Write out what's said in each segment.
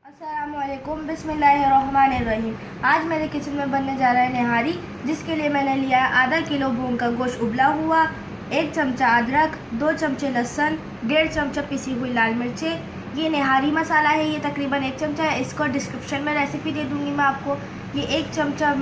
अस्सलामुअलैकुम बिस्मिल्लाहिर्रहमानिर्रहीम। आज मेरे किचन में बनने जा रहा है निहारी, जिसके लिए मैंने लिया है आधा किलो मूंग का गोश्त उबला हुआ, 1 चमचा अदरक, 2 चमचे लहसुन, 1.5 चमचा पिसी हुई लाल मिर्चें। ये निहारी मसाला है, ये तकरीबन 1 चमचा है। इसको डिस्क्रिप्शन में रेसिपी दे दूँगी मैं आपको। ये 1 चमचा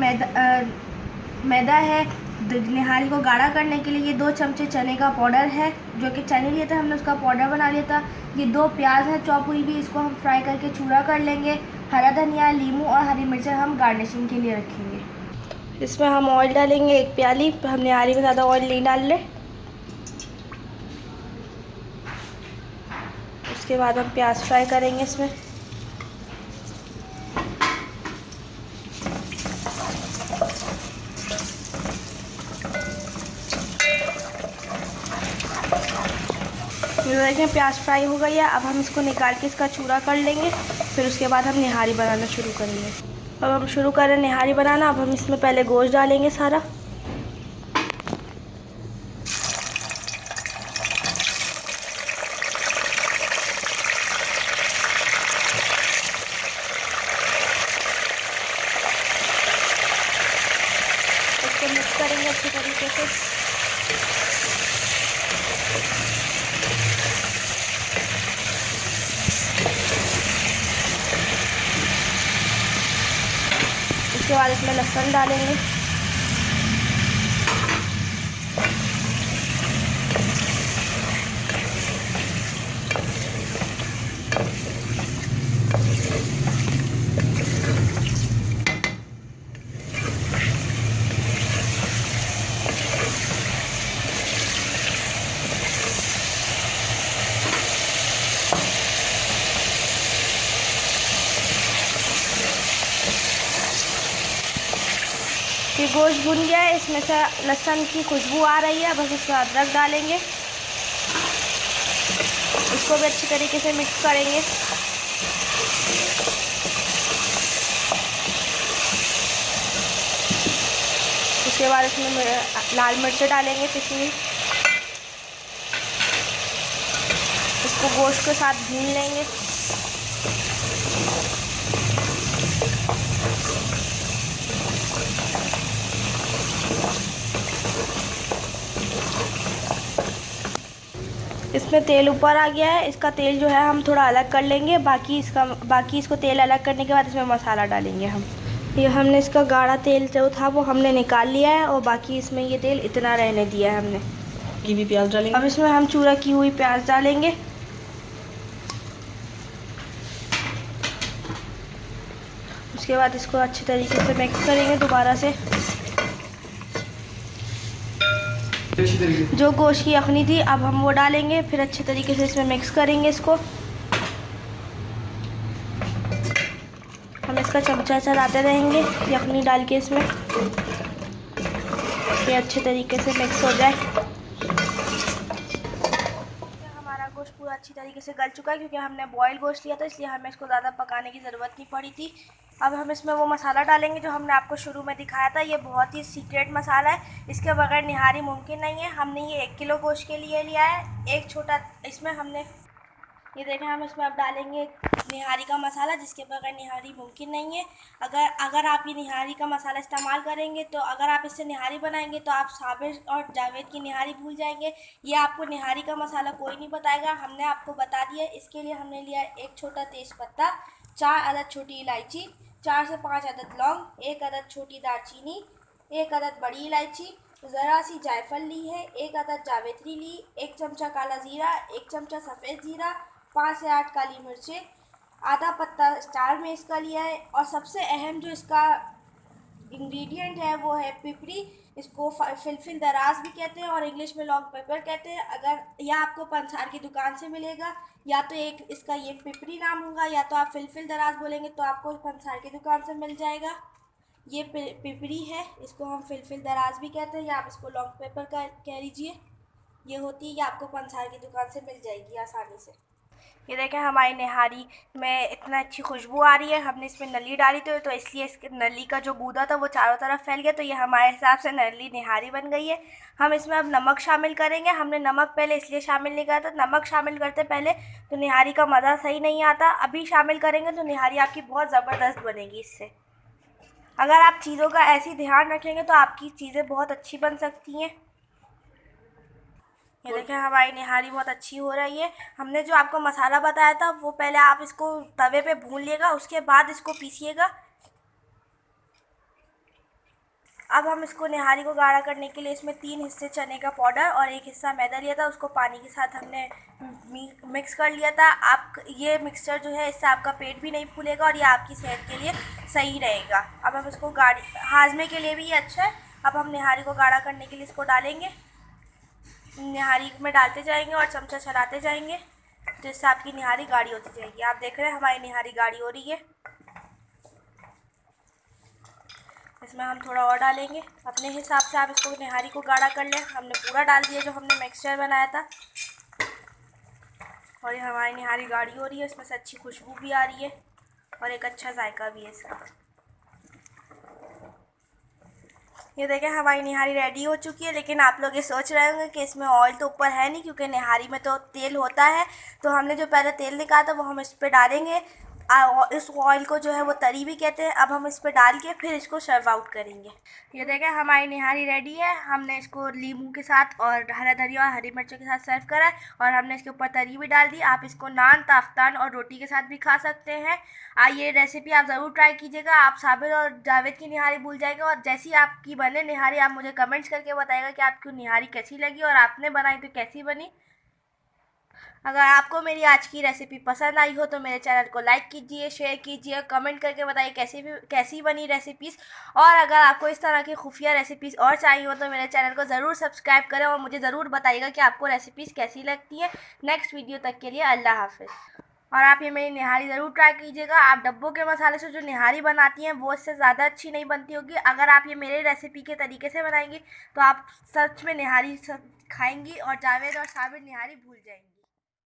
मैदा है। निहारी को गाढ़ा करने के लिए ये 2 चमचे चने का पाउडर है, जो कि चने लिए थे हमने, उसका पाउडर बना लिया था। ये 2 प्याज है चॉप हुई भी, इसको हम फ्राई करके चूरा कर लेंगे। हरा धनिया, लीमू और हरी मिर्चें हम गार्निशिंग के लिए रखेंगे। इसमें हम ऑयल डालेंगे 1 प्याली। हम निहारी में ज़्यादा ऑयल नहीं डाल लें। उसके बाद हम प्याज फ्राई करेंगे इसमें। ये देखें प्याज फ्राई हो गई है। अब हम इसको निकाल के इसका चूरा कर लेंगे, फिर उसके बाद हम निहारी बनाना शुरू करेंगे। अब हम शुरू करें निहारी बनाना। अब हम इसमें पहले गोश्त डालेंगे सारा। इसको मिक्स करेंगे अच्छे तरीके से। उसके बाद इसमें लहसुन डालेंगे। ये गोश्त भुन गया है, इसमें से लहसुन की खुशबू आ रही है। बस इसमें अदरक डालेंगे, इसको भी अच्छी तरीके से मिक्स करेंगे। उसके बाद इसमें लाल मिर्च डालेंगे पिसी हुई। इसको गोश्त के साथ भून लेंगे। इसमें तेल ऊपर आ गया है। इसका तेल जो है हम थोड़ा अलग कर लेंगे। बाकी इसको तेल अलग करने के बाद इसमें मसाला डालेंगे हम। ये हमने इसका गाढ़ा तेल जो था वो हमने निकाल लिया है, और बाकी इसमें ये तेल इतना रहने दिया है हमने। ये भी प्याज डालेंगे। अब इसमें हम चूरा की हुई प्याज डालेंगे। उसके बाद इसको अच्छे तरीके से मिक्स करेंगे दोबारा से। जो गोश्त की यखनी थी अब हम वो डालेंगे, फिर अच्छे तरीके से इसमें मिक्स करेंगे इसको। हम इसका चमचा चलाते रहेंगे यखनी डाल के इसमें, ये अच्छे तरीके से मिक्स हो जाए। हमारा गोश्त पूरा अच्छी तरीके से गल चुका है, क्योंकि हमने बॉयल गोश्त लिया था, इसलिए हमें इसको ज़्यादा पकाने की ज़रूरत नहीं पड़ी थी। अब हम इसमें वो मसाला डालेंगे जो हमने आपको शुरू में दिखाया था। ये बहुत ही सीक्रेट मसाला है, इसके बगैर निहारी मुमकिन नहीं है। हमने ये 1 किलो गोश्त के लिए लिया है। एक छोटा इसमें हमने ये देखें, हम इसमें अब डालेंगे निहारी का मसाला, जिसके बगैर निहारी मुमकिन नहीं है। अगर आप ये निहारी का मसाला इस्तेमाल करेंगे, तो अगर आप इससे निहारी बनाएंगे तो आप साबिर और जावेद की निहारी भूल जाएंगे। ये आपको निहारी का मसाला कोई नहीं बताएगा, हमने आपको बता दिया। इसके लिए हमने लिया 1 छोटा तेज़पत्ता, 4 अदद छोटी इलायची, 4 से 5 अदद लौंग, 1 अदद छोटी दालचीनी, 1 अदद बड़ी इलायची, ज़रा सी जायफल ली है, 1 अदद जावित्री ली, 1 चमचा काला ज़ीरा, 1 चमचा सफ़ेद ज़ीरा, 5 से 8 काली मिर्चें, आधा पत्ता स्टार में इसका लिया है। और सबसे अहम जो इसका इंग्रेडिएंट है वो है पिपरी। इसको फिलफिल दराज भी कहते हैं और इंग्लिश में लॉन्ग पेपर कहते हैं। अगर यह आपको पंसार की दुकान से मिलेगा, या तो एक इसका ये पिपरी नाम होगा, या तो आप फिलफिल दराज बोलेंगे तो आपको पंसार की दुकान से मिल जाएगा। ये पिपरी है, इसको हम फिलफिल दराज भी कहते हैं, या आप इसको लॉन्ग पेपर का कह लीजिए। ये होती है, ये आपको पंसार की दुकान से मिल जाएगी आसानी से। ये देखें हमारी निहारी में इतना अच्छी खुशबू आ रही है। हमने इसमें नली डाली तो इसलिए इसके नली का जो गूदा था वो चारों तरफ फैल गया, तो ये हमारे हिसाब से नली निहारी बन गई है। हम इसमें अब नमक शामिल करेंगे। हमने नमक पहले इसलिए शामिल नहीं करा था, नमक शामिल करते पहले तो निहारी का मज़ा सही नहीं आता, अभी शामिल करेंगे तो निहारी आपकी बहुत ज़बरदस्त बनेगी इससे। अगर आप चीज़ों का ऐसे ही ध्यान रखेंगे तो आपकी चीज़ें बहुत अच्छी बन सकती हैं। ये देखें हमारी निहारी बहुत अच्छी हो रही है। हमने जो आपको मसाला बताया था वो पहले आप इसको तवे पे भून लिएगा, उसके बाद इसको पीसिएगा। अब हम इसको निहारी को गाढ़ा करने के लिए इसमें 3 हिस्से चने का पाउडर और 1 हिस्सा मैदा लिया था, उसको पानी के साथ हमने मिक्स कर लिया था। आप ये मिक्सचर जो है इससे आपका पेट भी नहीं फूलेगा और ये आपकी सेहत के लिए सही रहेगा। अब हम इसको हाजमे के लिए भी ये अच्छा है। अब हम निहारी को गाढ़ा करने के लिए इसको डालेंगे, निहारी में डालते जाएंगे और चमचा चलाते जाएंगे, जिससे आपकी निहारी गाढ़ी होती जाएगी। आप देख रहे हैं हमारी निहारी गाढ़ी हो रही है। इसमें हम थोड़ा और डालेंगे, अपने हिसाब से आप इसको निहारी को गाढ़ा कर लें। हमने पूरा डाल दिया जो हमने मिक्सचर बनाया था और ये हमारी निहारी गाढ़ी हो रही है। इसमें से अच्छी खुशबू भी आ रही है और एक अच्छा जायका भी है इसका। ये देखें हमारी निहारी रेडी हो चुकी है, लेकिन आप लोग ये सोच रहे होंगे कि इसमें ऑयल तो ऊपर है नहीं, क्योंकि निहारी में तो तेल होता है। तो हमने जो पहले तेल निकाला था वो हम इस पर डालेंगे। इस ऑयल को जो है वो तरी भी कहते हैं। अब हम इस पर डाल के फिर इसको सर्व आउट करेंगे। ये देखें हमारी निहारी रेडी है। हमने इसको नींबू के साथ और हरा धनिया और हरी मिर्चों के साथ सर्व करा है और हमने इसके ऊपर तरी भी डाल दी। आप इसको नान, ताफ्तान और रोटी के साथ भी खा सकते हैं। ये रेसिपी आप ज़रूर ट्राई कीजिएगा। आप साबिर और जावेद की निहारी भूल जाएगा और जैसी आपकी बने निहारी आप मुझे कमेंट्स करके बताइएगा कि आपको निहारी कैसी लगी और आपने बनाई तो कैसी बनी। अगर आपको मेरी आज की रेसिपी पसंद आई हो तो मेरे चैनल को लाइक कीजिए, शेयर कीजिए, कमेंट करके बताइए कैसी बनी रेसिपीज़। और अगर आपको इस तरह की खुफिया रेसिपीज़ और चाहिए हो तो मेरे चैनल को ज़रूर सब्सक्राइब करें और मुझे ज़रूर बताइएगा कि आपको रेसिपीज़ कैसी लगती है। नेक्स्ट वीडियो तक के लिए अल्लाह हाफिज़। और आप ये मेरी निहारी ज़रूर ट्राई कीजिएगा। आप डब्बों के मसाले से जो निहारी बनाती हैं वो इससे ज़्यादा अच्छी नहीं बनती होगी। अगर आप ये मेरे रेसिपी के तरीके से बनाएंगी तो आप सच में निहारी सब खाएंगी और जावेद और साबिर निहारी भूल जाएंगी।